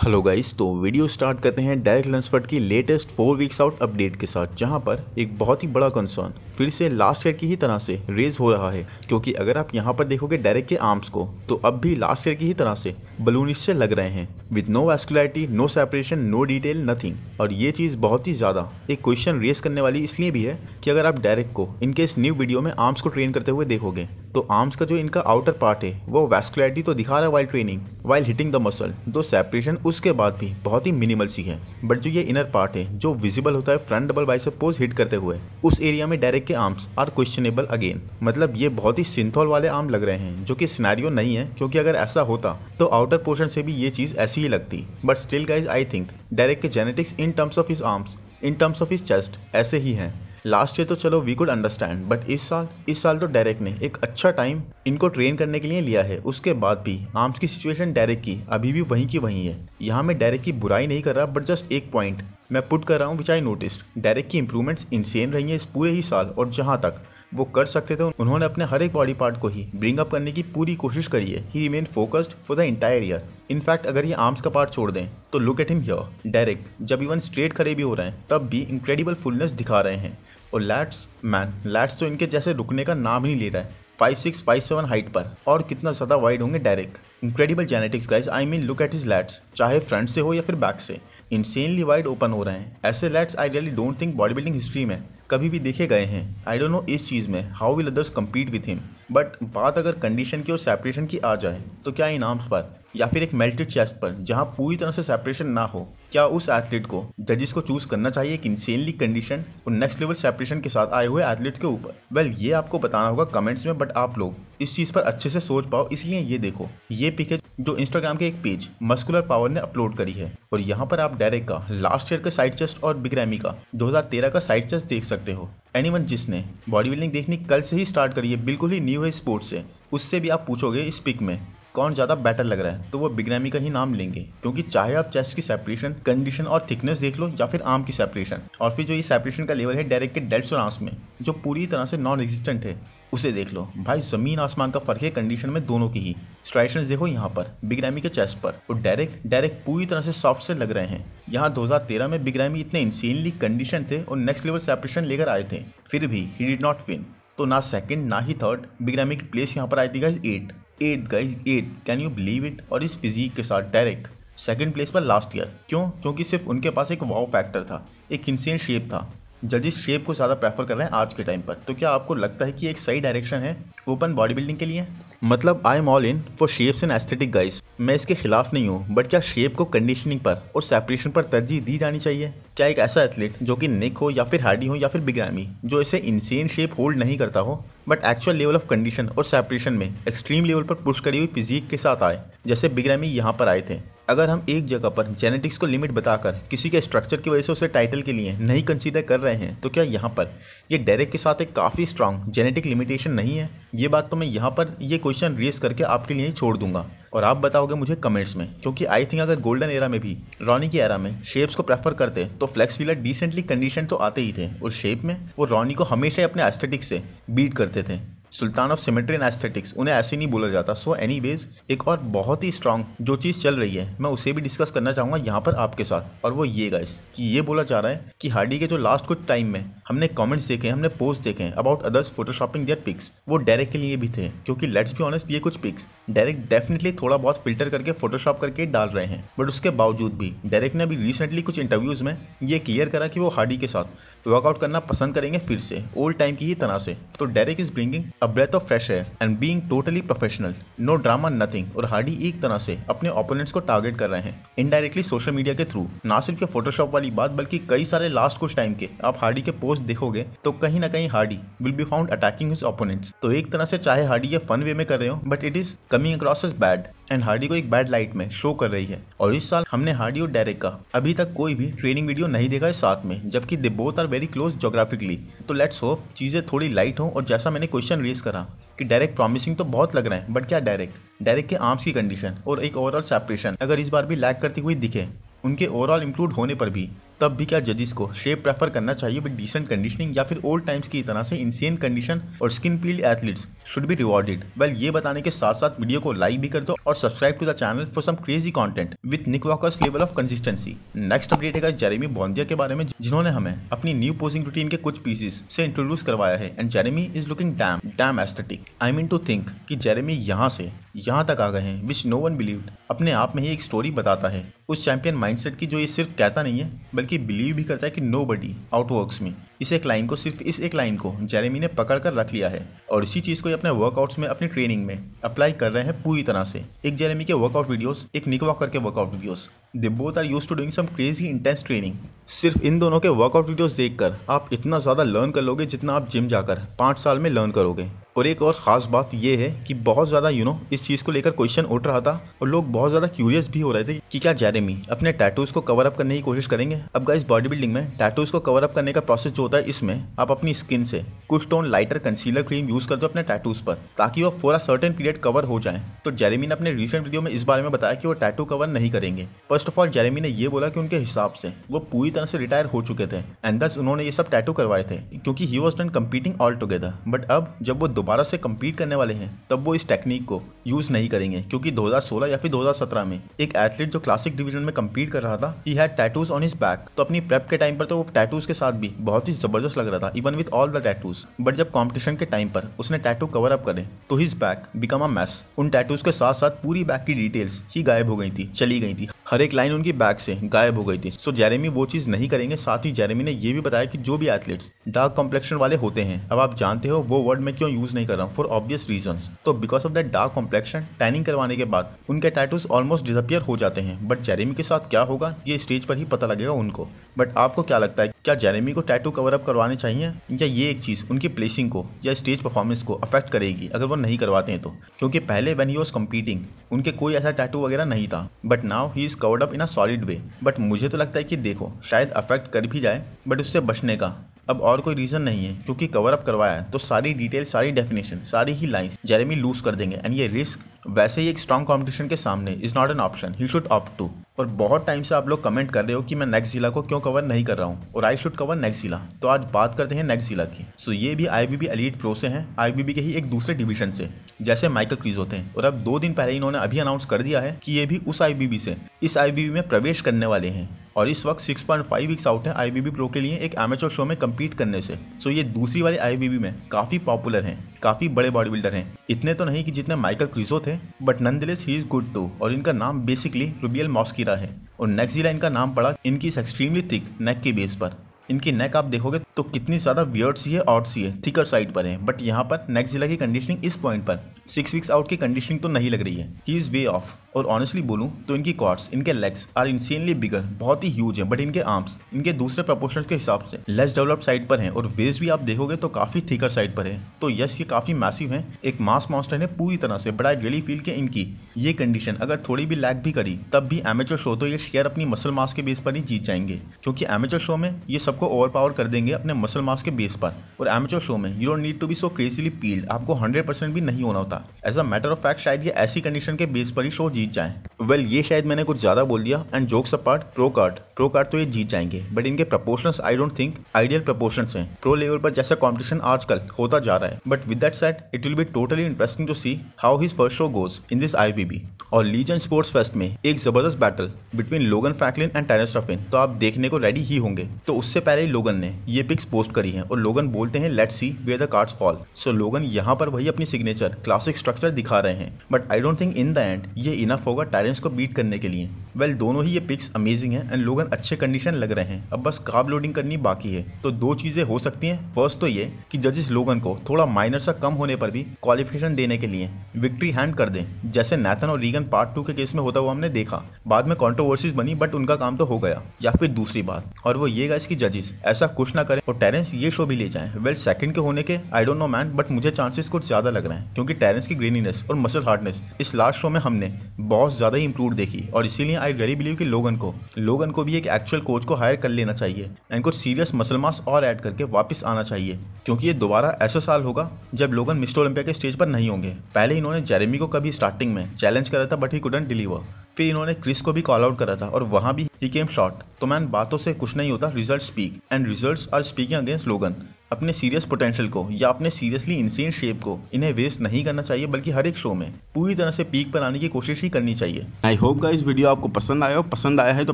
Hello guys, तो video start करते हैं डेरेक लंसफोर्ड की लेटेस्ट 4 वीक्स आउट अपडेट के साथ, जहां पर एक बहुत ही बड़ा कंसर्न फिर से लास्ट ईयर की ही तरह से रेज हो रहा है। क्योंकि अगर आप यहां पर देखोगे डेरेक के आर्म्स को, तो अब भी लास्ट ईयर की ही तरह से बलूनिश से लग रहे हैं, with no vascularity, no separation, no detail, nothing. और ये चीज़ बहुत ही ज़्यादा एक क्वेश्चन रेज करने वाली इसलिए भी है कि अगर आप डेरेक को इनके इस न्यू वीडियो में आर्म्स को ट्रेन करते हुए देखोगे, तो आर्म्स का जो इनका आउटर पार्ट है वो वैस्कुलरिटी तो दिखा रहा है while training, while hitting the muscle, दो सेपरेशन उसके बाद भी बहुत ही मिनिमल सी है। बट जो ये इनर पार्ट है जो विजिबल होता है front double bicep pose hit करते हुए, उस एरिया में डेरेक के आर्म्स आर क्वेश्चनेबल अगेन। मतलब ये बहुत ही सिंथॉल वाले आर्म लग रहे हैं, जो कि सिनेरियो नहीं है, क्योंकि अगर ऐसा होता तो आउटर पोर्शन से भी ये चीज़ ऐसी ही लगती। But still guys, I think Derek के genetics in terms of his arms, in terms of his chest ऐसे ही हैं। लास्ट ईयर तो चलो वी कुड अंडरस्टैंड, बट इस साल तो डेरेक ने एक अच्छा टाइम इनको ट्रेन करने के लिए लिया है। उसके बाद भी आर्म्स की सिचुएशन डेरेक की अभी भी वहीं की वहीं है। यहाँ मैं डेरेक की बुराई नहीं कर रहा, बट जस्ट एक पॉइंट मैं पुट कर रहा हूँ विच आई नोटिस्ड। डेरेक की इंप्रूवमेंट्स इंसेन रही हैं इस पूरे ही साल, और जहाँ तक वो कर सकते थे उन्होंने अपने हर एक बॉडी पार्ट को ही ब्रिंग अप करने की पूरी कोशिश करी है। He remain focused for the entire year. In fact अगर ये आर्म्स का पार्ट छोड़ दें तो look at him here. Derek जब इवन स्ट्रेट खड़े भी हो रहे हैं तब भी इनक्रेडिबल फुलनेस दिखा रहे हैं। और लैट्स तो इनके जैसे रुकने का नाम ही नहीं ले रहा है। 5'6", 5'7" हाइट पर, और कितना ज़्यादा वाइड होंगे Derek. Incredible genetics guys, I mean look at his lats, चाहे फ्रंट से हो या फिर बैक से, इंसेनली वाइड ओपन हो रहे हैं। ऐसे lats I really don't think bodybuilding history में कभी भी देखे गए हैं। आई डोंट नो इस चीज़ में how will others compete with him. But बात अगर कंडीशन की और सेपरेशन की आ जाए, तो क्या इन आर्म्स पर या फिर एक मेल्टेड चेस्ट पर जहां पूरी तरह से सेपरेशन ना हो, क्या उस एथलीट को जजेस को चूज करना चाहिए एक इंसेनली कंडीशन और नेक्स्ट लेवल सेपरेशन के साथ आए हुए एथलीट के ऊपर? वेल, ये आपको बताना होगा कमेंट्स में, बट आप लोग इस चीज़ पर अच्छे से सोच पाओ। इसलिए ये देखो, ये पिक है जो इंस्टाग्राम के एक पेज मस्कुलर पावर ने अपलोड करी है, और यहाँ पर आप डेरेक का लास्ट ईयर का साइड चेस्ट और बिग रैमी का 2013 का साइड चेस्ट देख सकते हो। एनीवन जिसने बॉडी बिल्डिंग देखनी कल से ही स्टार्ट करी है, बिल्कुल ही न्यू है स्पोर्ट्स से, उससे भी आप पूछोगे इस पिक में कौन ज़्यादा बेटर लग रहा है, तो वो बिग रैमी का ही नाम लेंगे। क्योंकि चाहे आप चेस्ट की सेपरेशन, कंडीशन और थिकनेस देख लो, या फिर आर्म की सेपरेशन, और फिर जो ये सेपरेशन का लेवल है डेरेक के डेल्ट्स और आर्म्स में जो पूरी तरह से नॉन एग्जिस्टेंट है, उसे देख लो। भाई ज़मीन आसमान का फर्क है कंडीशन में दोनों की ही। स्ट्राइशंस देखो यहाँ पर बिग रैमी के चेस्ट पर, और डेरेक पूरी तरह से सॉफ्ट से लग रहे हैं। यहाँ 2013 में बिग रैमी इतने इंसेनली कंडीशन थे और नेक्स्ट लेवल सेपरेशन लेकर आए थे, फिर भी ही डिड नॉट विन। तो ना सेकंड ना ही थर्ड, बिग रैमी की प्लेस यहाँ पर आई थी guys 8 guys 8। Can you believe it? और इस फिजिक के साथ डायरेक्ट सेकंड प्लेस पर लास्ट ईयर। क्यों? क्योंकि सिर्फ उनके पास एक वाव फैक्टर था, एक इंसेन शेप था। जजेस शेप को ज़्यादा प्रेफर कर रहे हैं आज के टाइम पर। तो क्या आपको लगता है कि एक सही डायरेक्शन है ओपन बॉडी बिल्डिंग के लिए? मतलब I am all in for shapes and aesthetic guys. मैं इसके खिलाफ नहीं हूँ, बट क्या शेप को कंडीशनिंग पर और सेपरेशन पर तरजीह दी जानी चाहिए? क्या एक ऐसा एथलीट जो कि निक हो या फिर हार्डी हो या फिर बिग रैमी, जो इसे इंसेन शेप होल्ड नहीं करता हो, but actual level of condition और सेपरेशन में एक्सट्रीम लेवल पर पुश करी हुई फिजिक के साथ आए, जैसे बिग रैमी यहाँ पर आए थे? अगर हम एक जगह पर जेनेटिक्स को लिमिट बताकर किसी के स्ट्रक्चर की वजह से उसे टाइटल के लिए नहीं कंसीडर कर रहे हैं, तो क्या यहाँ पर ये डेरेक के साथ एक काफ़ी स्ट्रांग जेनेटिक लिमिटेशन नहीं है? ये बात तो मैं यहाँ पर ये क्वेश्चन रेस करके आपके लिए ही छोड़ दूंगा, और आप बताओगे मुझे कमेंट्स में। क्योंकि आई थिंक अगर गोल्डन एरा में भी रॉनी की एरा में शेप्स को प्रेफर करते तो फ्लेक्स व्हीलर डिसेंटली कंडीशन तो आते ही थे, और शेप में वो रॉनी को हमेशा अपने एस्थेटिक्स से बीट करते थे। सुल्तान ऑफ सिमेट्री एंड एस्थेटिक्स उन्हें ऐसे नहीं बोला जाता। सो एनीवेज, एक और बहुत ही स्ट्रांग जो चीज़ चल रही है, मैं उसे भी डिस्कस करना चाहूँगा यहाँ पर आपके साथ, और वो ये गाइस कि ये बोला जा रहा है कि हार्डी के जो लास्ट कुछ टाइम में हमने कमेंट्स देखे, हमने पोस्ट देखे हैं about others photoshopping there pics, वो डेरेक के लिए भी थे। क्योंकि लेट्स बी ऑनेस्ट, ये कुछ पिक्स डेरेक डेफिनेटली थोड़ा बहुत फिल्टर करके फोटोशॉप करके डाल रहे हैं, बट उसके बावजूद भी डेरेक ने अभी रिसेंटली कुछ इंटरव्यूज़ में ये क्लियर करा कि वो हार्डी के साथ वर्कआउट करना पसंद करेंगे फिर से ओल्ड टाइम की ही तरह से। तो Derek is bringing a breath of fresh air and being totally professional, no drama nothing. और हार्डी एक तरह से अपने ओपोनेंट्स को टारगेट कर रहे हैं इनडायरेक्टली सोशल मीडिया के थ्रू। ना सिर्फ ये फोटोशॉप वाली बात, बल्कि कई सारे लास्ट कुछ टाइम के आप हार्डी के पोस्ट देखोगे तो कहीं ना कहीं Hardy will be found attacking his opponents. तो एक तरह से चाहे हार्डी ये फन वे में कर रहे हो, but it is coming across as bad, and Hardy को एक बैड लाइट में शो कर रही है। और इस साल हमने हार्डी और डेरेक का अभी तक कोई भी ट्रेनिंग वीडियो नहीं देखा है साथ में, जबकि they both are very close geographically. So let's hope चीज़ें थोड़ी लाइट हो। और जैसा मैंने क्वेश्चन रेज करा कि डेरेक प्रॉमिसिंग तो बहुत लग रहे हैं, बट क्या डेरेक के आर्म्स की कंडीशन और एक ओवरऑल सेपरेशन अगर इस बार भी लैग करती हुई दिखे उनके ओवरऑल इंक्लूड होने पर भी, तब भी क्या जजेस को शेप प्रेफर करना चाहिए विद डिसेंट कंडीशनिंग, या फिर ओल्ड टाइम्स की तरह से इंसेन कंडीशन और skin peeled athletes should be rewarded. Well, ये बताने के साथ साथ वीडियो को लाइक भी कर दो और subscribe to the channel for some crazy content with Nick Walker's level of consistency. Next update है जेरेमी बोंदिया के बारे में, जिन्होंने हमें अपनी न्यू पोजिंग रूटीन के कुछ पीसेस से इंट्रोड्यूस करवाया है and Jeremy is looking damn aesthetic. I mean to think कि जेरेमी यहाँ से यहाँ तक आ गए हैं विच नो वन बिलीव्ड, अपने आप में ही एक स्टोरी बताता है उस चैंपियन माइंडसेट की जो ये सिर्फ कहता नहीं है बल्कि बिलीव भी करता है कि नोबडी आउटवर्क्स मी। इस एक लाइन को, सिर्फ इस एक लाइन को जेरेमी ने पकड़ कर रख लिया है और इसी चीज को अपने वर्कआउट्स में, अपनी ट्रेनिंग में अप्लाई कर रहे हैं पूरी तरह से। एक जेरेमी के वर्कआउट वीडियोस, एक निक वॉकर के workout videos, they both are used to doing some crazy intense training. सिर्फ इन दोनों के वर्कआउट वीडियोस देखकर आप इतना ज्यादा लर्न कर लोगे जितना आप जिम जाकर 5 साल में लर्न करोगे। और एक और ख़ास बात यह है कि बहुत ज़्यादा इस चीज़ को लेकर क्वेश्चन उठ रहा था और लोग बहुत ज़्यादा क्यूरियस भी हो रहे थे कि क्या जेरेमी अपने टैटूज़ को कवर अप करने की कोशिश करेंगे। अब गाइस, बॉडी बिल्डिंग में टैटूज़ को कवर अप करने का प्रोसेस जो होता है, इसमें आप अपनी स्किन से कुछ tone lighter concealer cream use करते हो अपने टैटूज़ पर ताकि वो for a certain period cover हो जाए। तो जेरेमी ने अपने रिसेंट वीडियो में इस बारे में बताया कि वो टैटू कवर नहीं करेंगे। फर्स्ट ऑफ ऑल, जेरेमी ने ये बोला कि उनके हिसाब से वो पूरी तरह से रिटायर हो चुके थे एंड दस उन्होंने ये सब टैटू करवाए थे क्योंकि he was done competing all together. But अब जब वो दोबारा से कम्पीट करने वाले हैं तब वो इस टेक्निक को यूज नहीं करेंगे क्योंकि 2016 या फिर 2017 में एक एथलीट जो क्लासिक डिवीजन में कम्पीट कर रहा था, he had tattoos on his back. तो अपनी प्रेप के टाइम पर तो वो टैटूज के साथ भी बहुत ही जबरदस्त लग रहा था, even with all the tattoos. But जब कॉम्पिटिशन के टाइम पर उसने टैटू कवर अप करे तो his back become a mess. उन टैटूज के साथ साथ पूरी बैक की डिटेल्स ही गायब हो गई थी, चली गई थी, हर एक लाइन उनकी बैक से गायब हो गई थी। सो जेरेमी वो चीज नहीं करेंगे। साथ ही जेरेमी ने ये भी बताया कि जो भी एथलीट्स डार्क कॉम्प्लेक्शन वाले होते हैं, अब आप जानते हो वो वर्ड मैं क्यों यूज नहीं कर रहा हूँ, फॉर ऑब्वियस रीजंस। तो because of that dark complexion, tanning करवाने के बाद उनके टैटूज ऑलमोस्ट डिसअपियर हो जाते हैं। बट जेरेमी के साथ क्या होगा ये स्टेज पर ही पता लगेगा उनको। बट आपको क्या लगता है, क्या जेरेमी को टैटू कवर अप करवाने चाहिए या ये एक चीज उनकी प्लेसिंग को या स्टेज परफॉर्मेंस को अफेक्ट करेगी अगर वो नहीं करवाते हैं तो? क्योंकि पहले व्हेन ही वाज कंपीटिंग उनके कोई ऐसा टैटू वगैरह नहीं था, but now he is covered up in a solid way. But मुझे तो लगता है कि देखो, शायद अफेक्ट कर भी जाए बट उससे बचने का अब और कोई रीजन नहीं है क्योंकि कवर अप करवाया है तो सारी डिटेल, सारी डेफिनेशन, सारी ही लाइंस जेरेमी लूज कर देंगे एंड ये रिस्क वैसे ही एक स्ट्रॉन्ग कंपटीशन के सामने is not an option, he should opt to. और बहुत टाइम से आप लोग कमेंट कर रहे हो कि मैं नेक्स्टजिला को क्यों कवर नहीं कर रहा हूँ और आई शुड कवर नेक्स्टजिला। तो आज बात करते हैं नेक्स्टजिला की। सो ये भी आईबीबी एलीट प्रो से हैं, आईबीबी के ही एक दूसरे डिवीजन से, जैसे माइकल क्रीज होते हैं। और अब 2 दिन पहले इन्होंने अभी अनाउंस कर दिया है कि ये भी उस आईबीबी से इस आईबीबी में प्रवेश करने वाले हैं और इस वक्त 6.5 वीक्स आउट है आईबीबी प्रो के लिए एक एमेच्योर शो में कम्पीट करने से। सो ये दूसरी वाली आईबीबी में काफ़ी पॉपुलर हैं, काफ़ी बड़े बॉडी बिल्डर हैं। इतने तो नहीं कि जितने माइकल क्रीजो थे, but nonetheless he is good too. और इनका नाम बेसिकली रुबियल मॉस्कीरा है और नेक्स्टजिला इनका नाम पड़ा इनकी एक्सट्रीमली थिक नेक के बेस पर। इनकी नेक आप देखोगे तो कितनी ज़्यादा वियर्ड सी है, ऑड सी है, थिकर साइड पर है। बट यहाँ पर नेक्स्टजिला की कंडीशनिंग इस पॉइंट पर 6 वीक्स आउट की कंडीशनिंग तो नहीं लग रही है, ही इज़ वे ऑफ। और ऑनेस्टली बोलूँ तो इनकी क्वाड्स, इनके लेग्स आर इंसेनली बिगर, बहुत ही ह्यूज है। बट इनके आर्म्स इनके दूसरे प्रोपोर्शंस के हिसाब से लेस डेवलप्ड साइड पर हैं और वेस्ट भी आप देखोगे तो काफ़ी थिकर साइड पर है। तो यस, ये काफ़ी मैसिव है, एक मास मॉन्स्टर है पूरी तरह से। बट आई रियली फील कि इनकी ये कंडीशन अगर थोड़ी भी लैग भी करी तब भी एमेच्योर शो तो ये शेयर अपनी मसल मास के बेस पर ही जीत जाएंगे क्योंकि एमेच्योर शो में ये सबको ओवर पावर कर देंगे अपने मसल मास के बेस पर। और एमेच्योर शो में you don't need to be so crazily peeled, आपको 100% भी नहीं होना होता। As a matter of fact शायद ये ऐसी कंडीशन के बेस पर ही शो जीत जाए। वेल, ये शायद मैंने कुछ ज्यादा बोल दिया and jokes apart, pro card तो ये जीत जाएंगे बट इनके proportions I don't think ideal proportions हैं प्रो लेवल पर जैसा कंपटीशन आजकल होता जा रहा है। But with that said, it will be totally interesting to see how his first show goes in this IBB. और लीजेंड स्पोर्ट्स फेस्ट में एक जबरदस्त battle between Logan Franklin and Terrence Ruffin तो आप देखने को रेडी ही होंगे। तो उससे पहले ही लोगन ने ये पिक्स पोस्ट करी हैं और लोगन बोलते हैं let's see where the cards fall. So Logan यहाँ पर वही अपनी सिग्नेचर क्लासिक स्ट्रक्चर दिखा रहे हैं but I don't think in the end ये इनफ होगा टेरेंस को बीट करने के लिए। वेल, दोनों ही ये पिक्स अमेजिंग हैं एंड लोगन अच्छे कंडीशन लग रहे हैं, अब बस कार्ब लोडिंग करनी बाकी है। तो 2 चीजें हो सकती हैं। फर्स्ट तो ये कि जजेस लोगन को थोड़ा माइनर सा कम होने पर भी क्वालिफिकेशन देने के लिए विक्ट्री हैंड कर दें, जैसे नैथन और रीगन पार्ट 2 के केस में होता हुआ हमने देखा। बाद में कंट्रोवर्सीज बनी बट उनका काम तो हो गया। या फिर दूसरी बात और वो ये गाइस कि जजेस ऐसा कुछ ना करें और टेरेंस ये शो भी ले जाएं। वेल, सेकंड के होने के I don't know man, but मुझे चांसेस कुछ ज्यादा लग रहे हैं क्योंकि टेरेंस की ग्रेनीनेस और मसल हार्डनेस इस लास्ट शो में हमने बहुत ज्यादा ही इंप्रूव देखी। और इसीलिए आई रियली बिलीव कि लोगन को भी एक एक्चुअल कोच को हायर कर लेना चाहिए एंड कुछ सीरियस मसल मास और ऐड करके वापस आना चाहिए क्योंकि ये दोबारा ऐसा साल होगा जब लोगन मिस्टर ओलंपिया के स्टेज पर नहीं होंगे। पहले इन्होंने जेरेमी को कभी स्टार्टिंग में चैलेंज करा था बट ही कुडंट डिलीवर। फिर इन्होंने क्रिस को भी कॉल आउट करा था और वहां भी ही केम शॉर्ट। तो मैन बातों से कुछ नहीं होता, result speak and results are speaking against Logan. अपने सीरियस पोटेंशियल को या अपने सीरियसली इंसेन शेप को इन्हें वेस्ट नहीं करना चाहिए, बल्कि हर एक शो में पूरी तरह से पीक पर आने की कोशिश ही करनी चाहिए। आई होप गाइस वीडियो आपको पसंद आया हो। पसंद आया है तो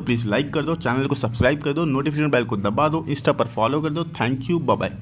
प्लीज़ लाइक कर दो, चैनल को सब्सक्राइब कर दो, नोटिफिकेशन बेल को दबा दो, इंस्टा पर फॉलो कर दो। Thank you, bye bye.